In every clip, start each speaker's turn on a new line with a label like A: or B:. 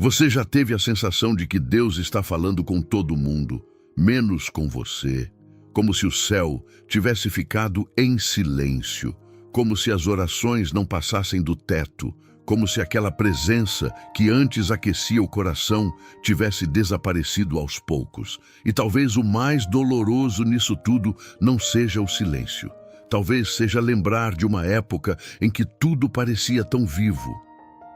A: Você já teve a sensação de que Deus está falando com todo mundo, menos com você? Como se o céu tivesse ficado em silêncio, como se as orações não passassem do teto, como se aquela presença que antes aquecia o coração tivesse desaparecido aos poucos. E talvez o mais doloroso nisso tudo não seja o silêncio. Talvez seja lembrar de uma época em que tudo parecia tão vivo.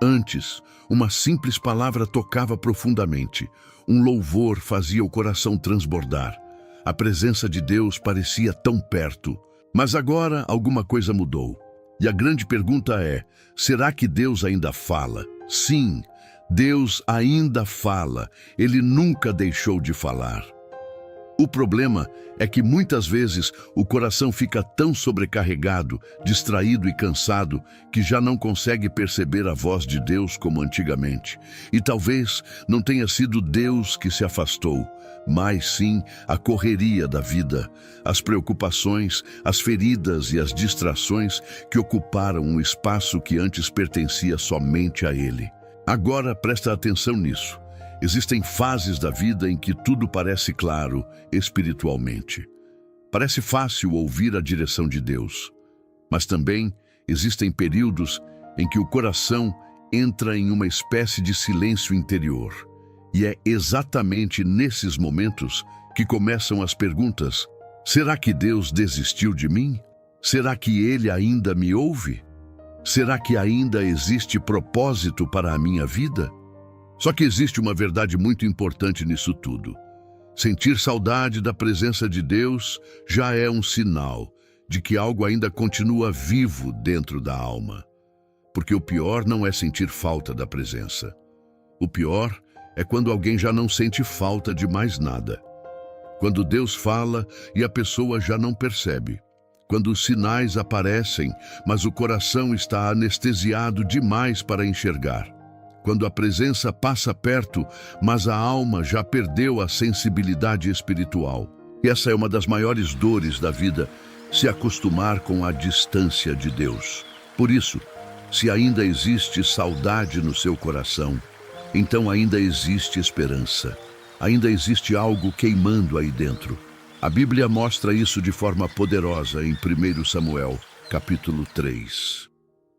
A: Antes, uma simples palavra tocava profundamente. Um louvor fazia o coração transbordar. A presença de Deus parecia tão perto. Mas agora alguma coisa mudou. E a grande pergunta é, será que Deus ainda fala? Sim, Deus ainda fala. Ele nunca deixou de falar. O problema é que muitas vezes o coração fica tão sobrecarregado, distraído e cansado que já não consegue perceber a voz de Deus como antigamente. E talvez não tenha sido Deus que se afastou, mas sim a correria da vida, as preocupações, as feridas e as distrações que ocuparam um espaço que antes pertencia somente a Ele. Agora presta atenção nisso. Existem fases da vida em que tudo parece claro espiritualmente. Parece fácil ouvir a direção de Deus, mas também existem períodos em que o coração entra em uma espécie de silêncio interior. E é exatamente nesses momentos que começam as perguntas: será que Deus desistiu de mim? Será que Ele ainda me ouve? Será que ainda existe propósito para a minha vida? Só que existe uma verdade muito importante nisso tudo. Sentir saudade da presença de Deus já é um sinal de que algo ainda continua vivo dentro da alma. Porque o pior não é sentir falta da presença. O pior é quando alguém já não sente falta de mais nada. Quando Deus fala e a pessoa já não percebe. Quando os sinais aparecem, mas o coração está anestesiado demais para enxergar. Quando a presença passa perto, mas a alma já perdeu a sensibilidade espiritual. E essa é uma das maiores dores da vida, se acostumar com a distância de Deus. Por isso, se ainda existe saudade no seu coração, então ainda existe esperança. Ainda existe algo queimando aí dentro. A Bíblia mostra isso de forma poderosa em 1 Samuel, capítulo 3.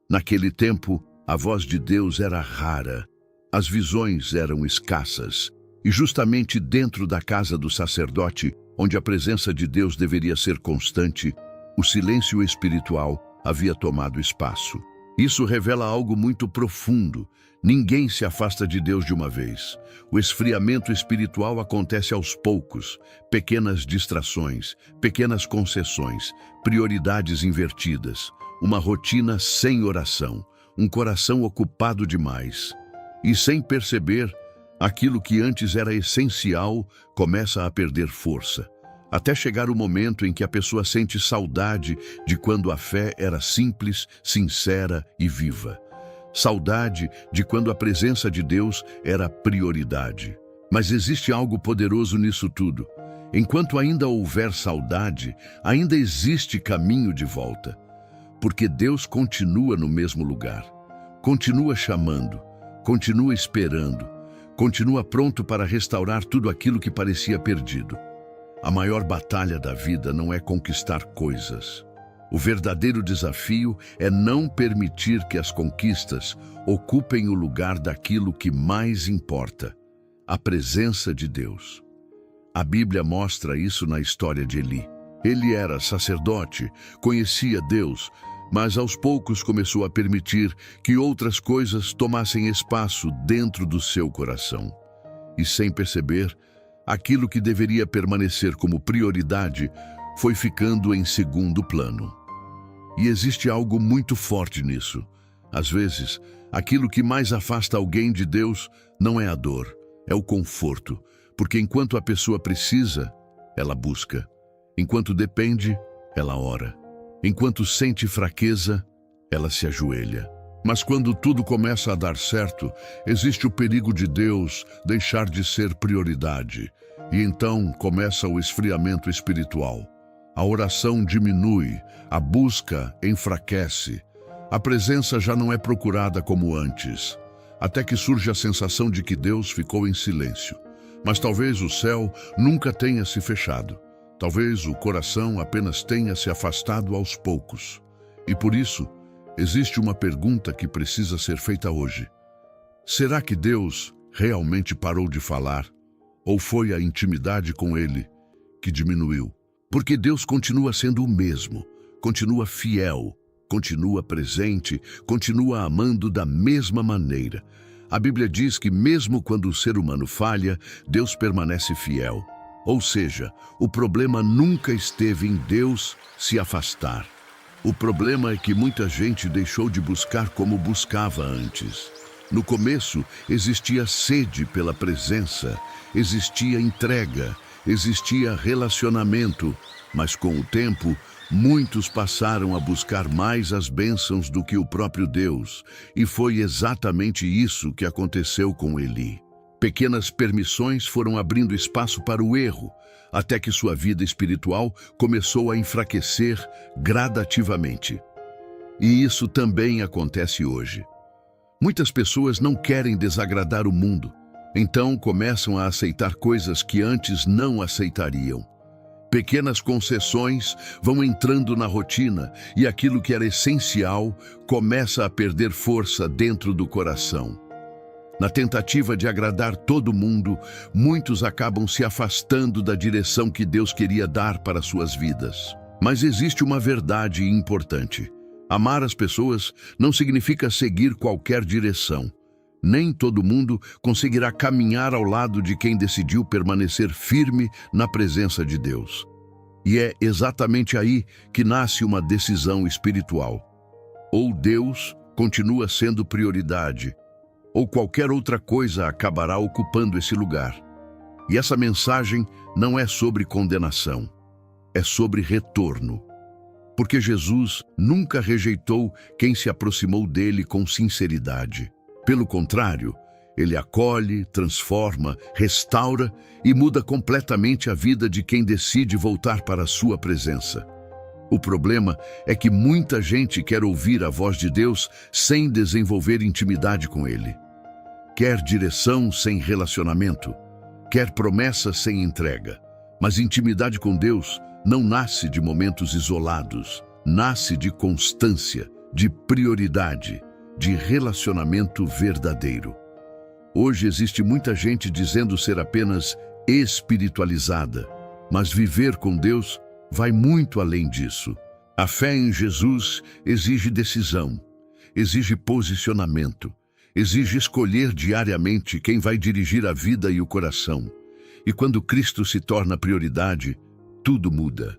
A: Naquele tempo, a voz de Deus era rara, as visões eram escassas, e justamente dentro da casa do sacerdote, onde a presença de Deus deveria ser constante, o silêncio espiritual havia tomado espaço. Isso revela algo muito profundo. Ninguém se afasta de Deus de uma vez. O esfriamento espiritual acontece aos poucos, pequenas distrações, pequenas concessões, prioridades invertidas, uma rotina sem oração, um coração ocupado demais. E sem perceber, aquilo que antes era essencial começa a perder força, até chegar o momento em que a pessoa sente saudade de quando a fé era simples, sincera e viva. Saudade de quando a presença de Deus era prioridade. Mas existe algo poderoso nisso tudo. Enquanto ainda houver saudade, ainda existe caminho de volta. Porque Deus continua no mesmo lugar, continua chamando, continua esperando, continua pronto para restaurar tudo aquilo que parecia perdido. A maior batalha da vida não é conquistar coisas. O verdadeiro desafio é não permitir que as conquistas ocupem o lugar daquilo que mais importa, a presença de Deus. A Bíblia mostra isso na história de Eli. Ele era sacerdote, conhecia Deus, mas aos poucos começou a permitir que outras coisas tomassem espaço dentro do seu coração. E sem perceber, aquilo que deveria permanecer como prioridade foi ficando em segundo plano. E existe algo muito forte nisso. Às vezes, aquilo que mais afasta alguém de Deus não é a dor, é o conforto, porque enquanto a pessoa precisa, ela busca. Enquanto depende, ela ora. Enquanto sente fraqueza, ela se ajoelha. Mas quando tudo começa a dar certo, existe o perigo de Deus deixar de ser prioridade. E então começa o esfriamento espiritual. A oração diminui, a busca enfraquece. A presença já não é procurada como antes. até que surge a sensação de que Deus ficou em silêncio. Mas talvez o céu nunca tenha se fechado. Talvez o coração apenas tenha se afastado aos poucos. E por isso, existe uma pergunta que precisa ser feita hoje. Será que Deus realmente parou de falar? Ou foi a intimidade com Ele que diminuiu? Porque Deus continua sendo o mesmo, continua fiel, continua presente, continua amando da mesma maneira. A Bíblia diz que mesmo quando o ser humano falha, Deus permanece fiel. Ou seja, o problema nunca esteve em Deus se afastar. O problema é que muita gente deixou de buscar como buscava antes. No começo, existia sede pela presença, existia entrega, existia relacionamento, mas com o tempo, muitos passaram a buscar mais as bênçãos do que o próprio Deus, e foi exatamente isso que aconteceu com Eli. Pequenas permissões foram abrindo espaço para o erro, até que sua vida espiritual começou a enfraquecer gradativamente. E isso também acontece hoje. Muitas pessoas não querem desagradar o mundo, então começam a aceitar coisas que antes não aceitariam. Pequenas concessões vão entrando na rotina e aquilo que era essencial começa a perder força dentro do coração. Na tentativa de agradar todo mundo, muitos acabam se afastando da direção que Deus queria dar para suas vidas. Mas existe uma verdade importante. Amar as pessoas não significa seguir qualquer direção. Nem todo mundo conseguirá caminhar ao lado de quem decidiu permanecer firme na presença de Deus. E é exatamente aí que nasce uma decisão espiritual. Ou Deus continua sendo prioridade, ou qualquer outra coisa acabará ocupando esse lugar. E essa mensagem não é sobre condenação, é sobre retorno. Porque Jesus nunca rejeitou quem se aproximou dele com sinceridade. Pelo contrário, ele acolhe, transforma, restaura e muda completamente a vida de quem decide voltar para a sua presença. O problema é que muita gente quer ouvir a voz de Deus sem desenvolver intimidade com Ele. Quer direção sem relacionamento, quer promessa sem entrega. Mas intimidade com Deus não nasce de momentos isolados, nasce de constância, de prioridade, de relacionamento verdadeiro. Hoje existe muita gente dizendo ser apenas espiritualizada, mas viver com Deus vai muito além disso. A fé em Jesus exige decisão, exige posicionamento, exige escolher diariamente quem vai dirigir a vida e o coração. E quando Cristo se torna prioridade, tudo muda.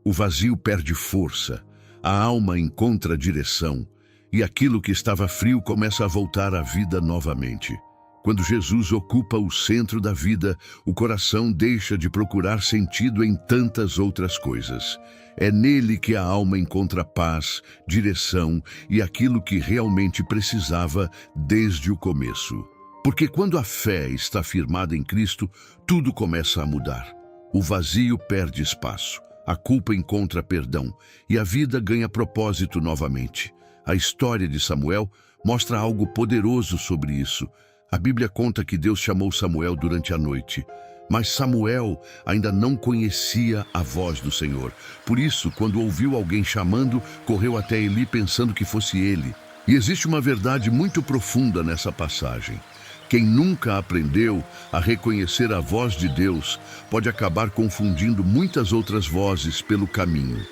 A: O vazio perde força, a alma encontra direção, e aquilo que estava frio começa a voltar à vida novamente. Quando Jesus ocupa o centro da vida, o coração deixa de procurar sentido em tantas outras coisas. É nele que a alma encontra paz, direção e aquilo que realmente precisava desde o começo. Porque quando a fé está firmada em Cristo, tudo começa a mudar. O vazio perde espaço, a culpa encontra perdão e a vida ganha propósito novamente. A história de Samuel mostra algo poderoso sobre isso. A Bíblia conta que Deus chamou Samuel durante a noite, mas Samuel ainda não conhecia a voz do Senhor. Por isso, quando ouviu alguém chamando, correu até Eli pensando que fosse ele. E existe uma verdade muito profunda nessa passagem. Quem nunca aprendeu a reconhecer a voz de Deus pode acabar confundindo muitas outras vozes pelo caminho.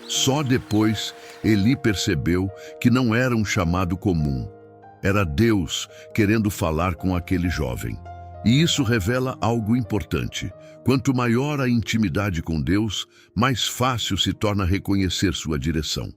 A: Só depois Eli percebeu que não era um chamado comum. Era Deus querendo falar com aquele jovem. E isso revela algo importante. Quanto maior a intimidade com Deus, mais fácil se torna reconhecer sua direção.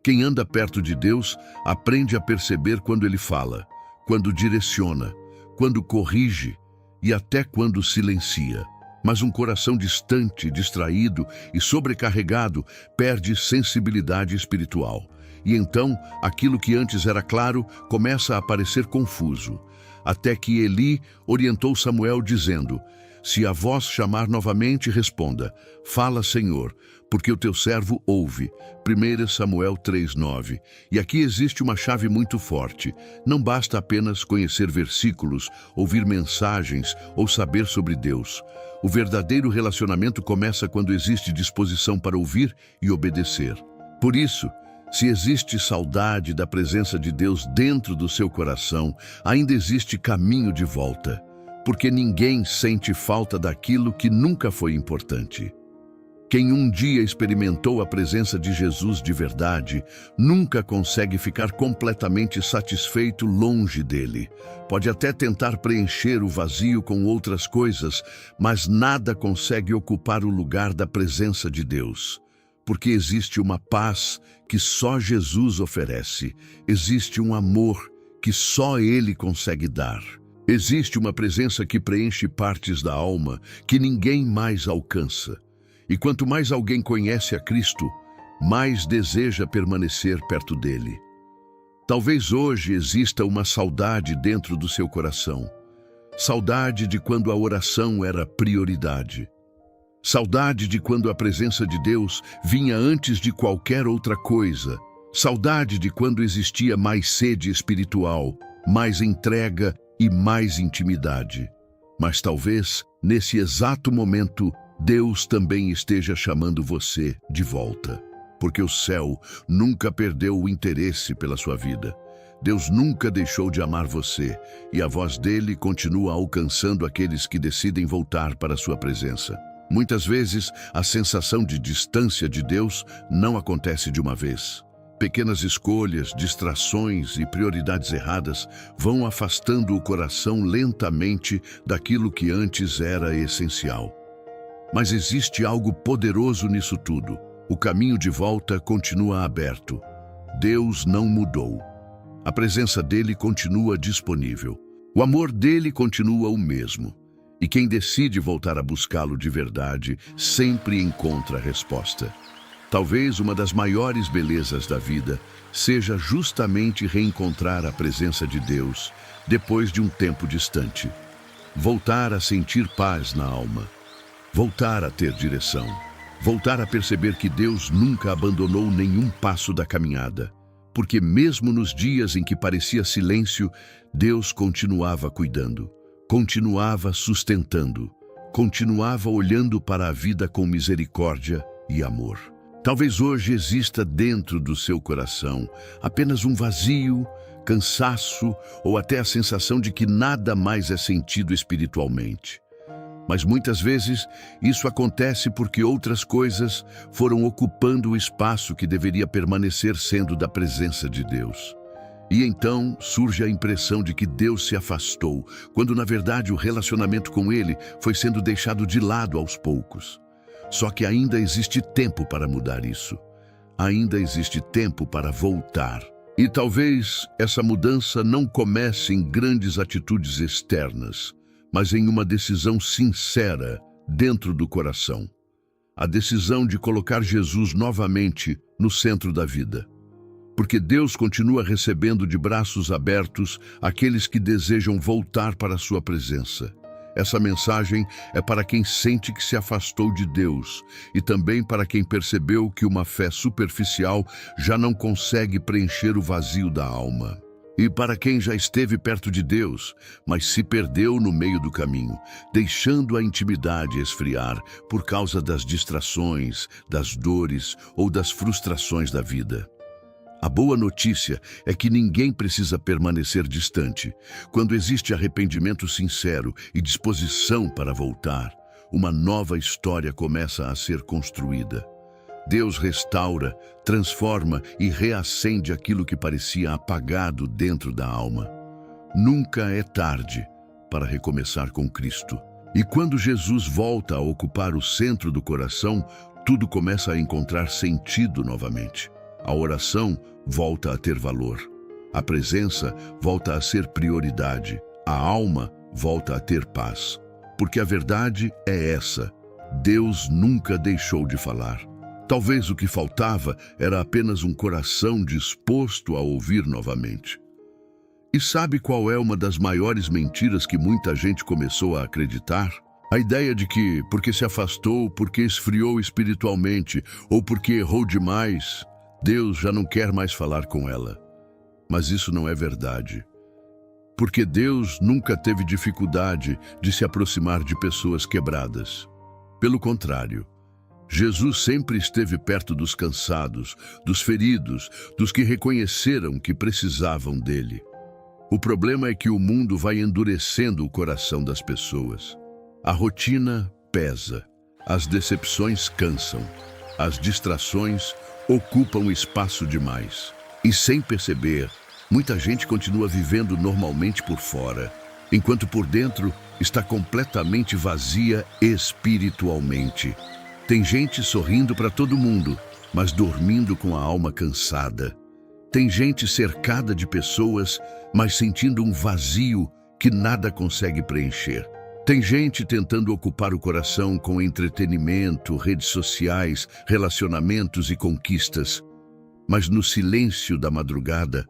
A: Quem anda perto de Deus aprende a perceber quando Ele fala, quando direciona, quando corrige e até quando silencia. Mas um coração distante, distraído e sobrecarregado perde sensibilidade espiritual. E então, aquilo que antes era claro começa a parecer confuso. Até que Eli orientou Samuel dizendo: Se a voz chamar novamente, responda: Fala, Senhor, porque o teu servo ouve. 1 Samuel 3:9. E aqui existe uma chave muito forte. Não basta apenas conhecer versículos, ouvir mensagens ou saber sobre Deus. O verdadeiro relacionamento começa quando existe disposição para ouvir e obedecer. Por isso, se existe saudade da presença de Deus dentro do seu coração, ainda existe caminho de volta, porque ninguém sente falta daquilo que nunca foi importante. Quem um dia experimentou a presença de Jesus de verdade, nunca consegue ficar completamente satisfeito longe dele. Pode até tentar preencher o vazio com outras coisas, mas nada consegue ocupar o lugar da presença de Deus. Porque existe uma paz que só Jesus oferece. Existe um amor que só Ele consegue dar. Existe uma presença que preenche partes da alma que ninguém mais alcança. E quanto mais alguém conhece a Cristo, mais deseja permanecer perto dele. Talvez hoje exista uma saudade dentro do seu coração. Saudade de quando a oração era prioridade. Saudade de quando a presença de Deus vinha antes de qualquer outra coisa. Saudade de quando existia mais sede espiritual, mais entrega e mais intimidade. Mas talvez, nesse exato momento, Deus também esteja chamando você de volta. Porque o céu nunca perdeu o interesse pela sua vida. Deus nunca deixou de amar você, e a voz dele continua alcançando aqueles que decidem voltar para a sua presença. Muitas vezes, a sensação de distância de Deus não acontece de uma vez. Pequenas escolhas, distrações e prioridades erradas vão afastando o coração lentamente daquilo que antes era essencial. Mas existe algo poderoso nisso tudo. O caminho de volta continua aberto. Deus não mudou. A presença dele continua disponível. O amor dele continua o mesmo. E quem decide voltar a buscá-lo de verdade sempre encontra a resposta. Talvez uma das maiores belezas da vida seja justamente reencontrar a presença de Deus depois de um tempo distante. Voltar a sentir paz na alma. Voltar a ter direção. Voltar a perceber que Deus nunca abandonou nenhum passo da caminhada. Porque mesmo nos dias em que parecia silêncio, Deus continuava cuidando, continuava sustentando, continuava olhando para a vida com misericórdia e amor. Talvez hoje exista dentro do seu coração apenas um vazio, cansaço ou até a sensação de que nada mais é sentido espiritualmente. Mas muitas vezes isso acontece porque outras coisas foram ocupando o espaço que deveria permanecer sendo da presença de Deus. E então surge a impressão de que Deus se afastou, quando na verdade o relacionamento com Ele foi sendo deixado de lado aos poucos. Só que ainda existe tempo para mudar isso. Ainda existe tempo para voltar. E talvez essa mudança não comece em grandes atitudes externas, mas em uma decisão sincera dentro do coração. A decisão de colocar Jesus novamente no centro da vida. Porque Deus continua recebendo de braços abertos aqueles que desejam voltar para a sua presença. Essa mensagem é para quem sente que se afastou de Deus e também para quem percebeu que uma fé superficial já não consegue preencher o vazio da alma. E para quem já esteve perto de Deus, mas se perdeu no meio do caminho, deixando a intimidade esfriar por causa das distrações, das dores ou das frustrações da vida. A boa notícia é que ninguém precisa permanecer distante. Quando existe arrependimento sincero e disposição para voltar, uma nova história começa a ser construída. Deus restaura, transforma e reacende aquilo que parecia apagado dentro da alma. Nunca é tarde para recomeçar com Cristo. E quando Jesus volta a ocupar o centro do coração, tudo começa a encontrar sentido novamente. A oração volta a ter valor. A presença volta a ser prioridade. A alma volta a ter paz. Porque a verdade é essa: Deus nunca deixou de falar. Talvez o que faltava era apenas um coração disposto a ouvir novamente. E sabe qual é uma das maiores mentiras que muita gente começou a acreditar? A ideia de que, porque se afastou, porque esfriou espiritualmente ou porque errou demais, Deus já não quer mais falar com ela. Mas isso não é verdade. Porque Deus nunca teve dificuldade de se aproximar de pessoas quebradas. Pelo contrário, Jesus sempre esteve perto dos cansados, dos feridos, dos que reconheceram que precisavam dele. O problema é que o mundo vai endurecendo o coração das pessoas. A rotina pesa, as decepções cansam, as distrações ocupam espaço demais. E sem perceber, muita gente continua vivendo normalmente por fora, enquanto por dentro está completamente vazia espiritualmente. Tem gente sorrindo para todo mundo, mas dormindo com a alma cansada. Tem gente cercada de pessoas, mas sentindo um vazio que nada consegue preencher. Tem gente tentando ocupar o coração com entretenimento, redes sociais, relacionamentos e conquistas, mas no silêncio da madrugada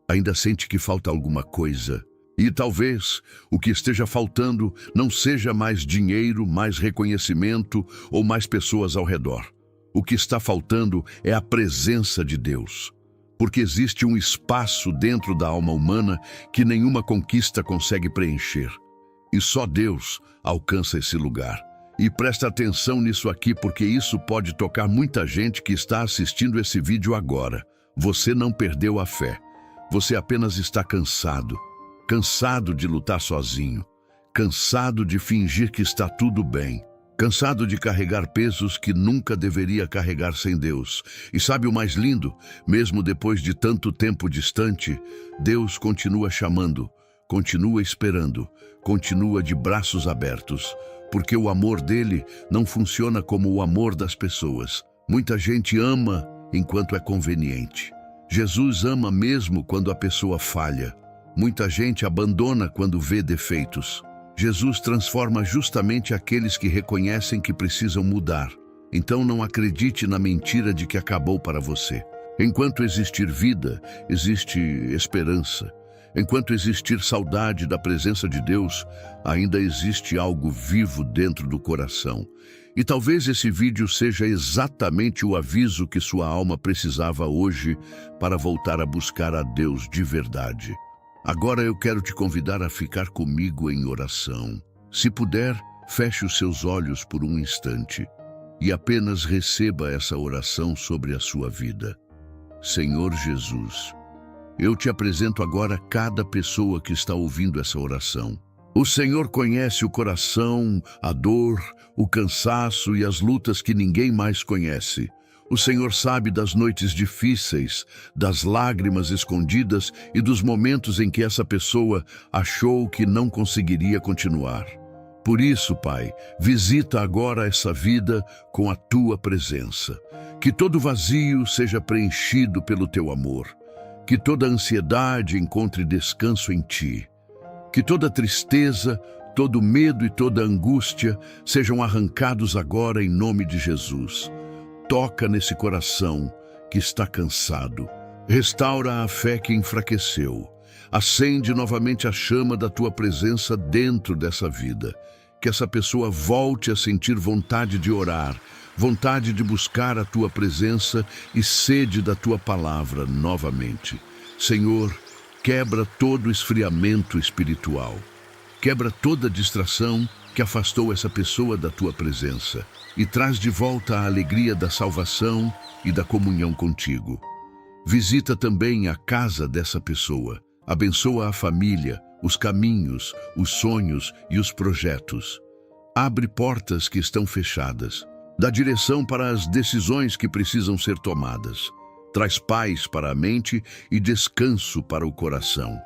A: ainda sente que falta alguma coisa. E talvez o que esteja faltando não seja mais dinheiro, mais reconhecimento ou mais pessoas ao redor. O que está faltando é a presença de Deus. Porque existe um espaço dentro da alma humana que nenhuma conquista consegue preencher. E só Deus alcança esse lugar. E presta atenção nisso aqui, porque isso pode tocar muita gente que está assistindo esse vídeo agora. Você não perdeu a fé. Você apenas está cansado. Cansado de lutar sozinho, cansado de fingir que está tudo bem, cansado de carregar pesos que nunca deveria carregar sem Deus. E sabe o mais lindo? Mesmo depois de tanto tempo distante, Deus continua chamando, continua esperando, continua de braços abertos, porque o amor dele não funciona como o amor das pessoas. Muita gente ama enquanto é conveniente. Jesus ama mesmo quando a pessoa falha. Muita gente abandona quando vê defeitos. Jesus transforma justamente aqueles que reconhecem que precisam mudar. Então não acredite na mentira de que acabou para você. Enquanto existir vida, existe esperança. Enquanto existir saudade da presença de Deus, ainda existe algo vivo dentro do coração. E talvez esse vídeo seja exatamente o aviso que sua alma precisava hoje para voltar a buscar a Deus de verdade. Agora eu quero te convidar a ficar comigo em oração. Se puder, feche os seus olhos por um instante e apenas receba essa oração sobre a sua vida. Senhor Jesus, eu te apresento agora cada pessoa que está ouvindo essa oração. O Senhor conhece o coração, a dor, o cansaço e as lutas que ninguém mais conhece. O Senhor sabe das noites difíceis, das lágrimas escondidas e dos momentos em que essa pessoa achou que não conseguiria continuar. Por isso, Pai, visita agora essa vida com a Tua presença. Que todo vazio seja preenchido pelo Teu amor. Que toda ansiedade encontre descanso em Ti. Que toda tristeza, todo medo e toda angústia sejam arrancados agora em nome de Jesus. Toca nesse coração que está cansado. Restaura a fé que enfraqueceu. Acende novamente a chama da Tua presença dentro dessa vida. Que essa pessoa volte a sentir vontade de orar, vontade de buscar a Tua presença e sede da Tua palavra novamente. Senhor, quebra todo esfriamento espiritual. Quebra toda distração que afastou essa pessoa da Tua presença e traz de volta a alegria da salvação e da comunhão contigo. Visita também a casa dessa pessoa. Abençoa a família, os caminhos, os sonhos e os projetos. Abre portas que estão fechadas. Dá direção para as decisões que precisam ser tomadas. Traz paz para a mente e descanso para o coração.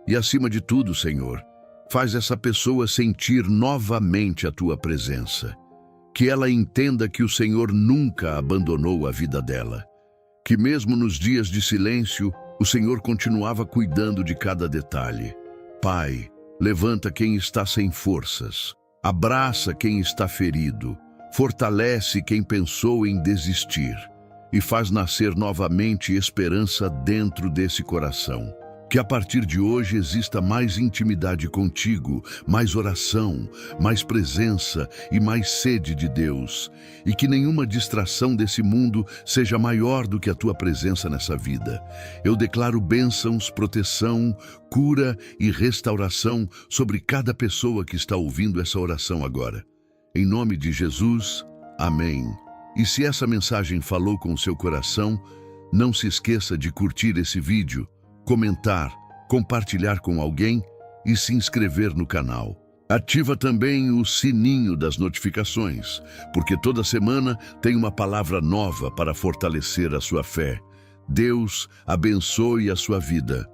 A: E acima de tudo, Senhor, faz essa pessoa sentir novamente a Tua presença. Que ela entenda que o Senhor nunca abandonou a vida dela. Que mesmo nos dias de silêncio, o Senhor continuava cuidando de cada detalhe. Pai, levanta quem está sem forças. Abraça quem está ferido. Fortalece quem pensou em desistir. E faz nascer novamente esperança dentro desse coração. Que a partir de hoje exista mais intimidade contigo, mais oração, mais presença e mais sede de Deus. E que nenhuma distração desse mundo seja maior do que a tua presença nessa vida. Eu declaro bênçãos, proteção, cura e restauração sobre cada pessoa que está ouvindo essa oração agora. Em nome de Jesus, amém. E se essa mensagem falou com o seu coração, não se esqueça de curtir esse vídeo, comentar, compartilhar com alguém e se inscrever no canal. Ativa também o sininho das notificações, porque toda semana tem uma palavra nova para fortalecer a sua fé. Deus abençoe a sua vida.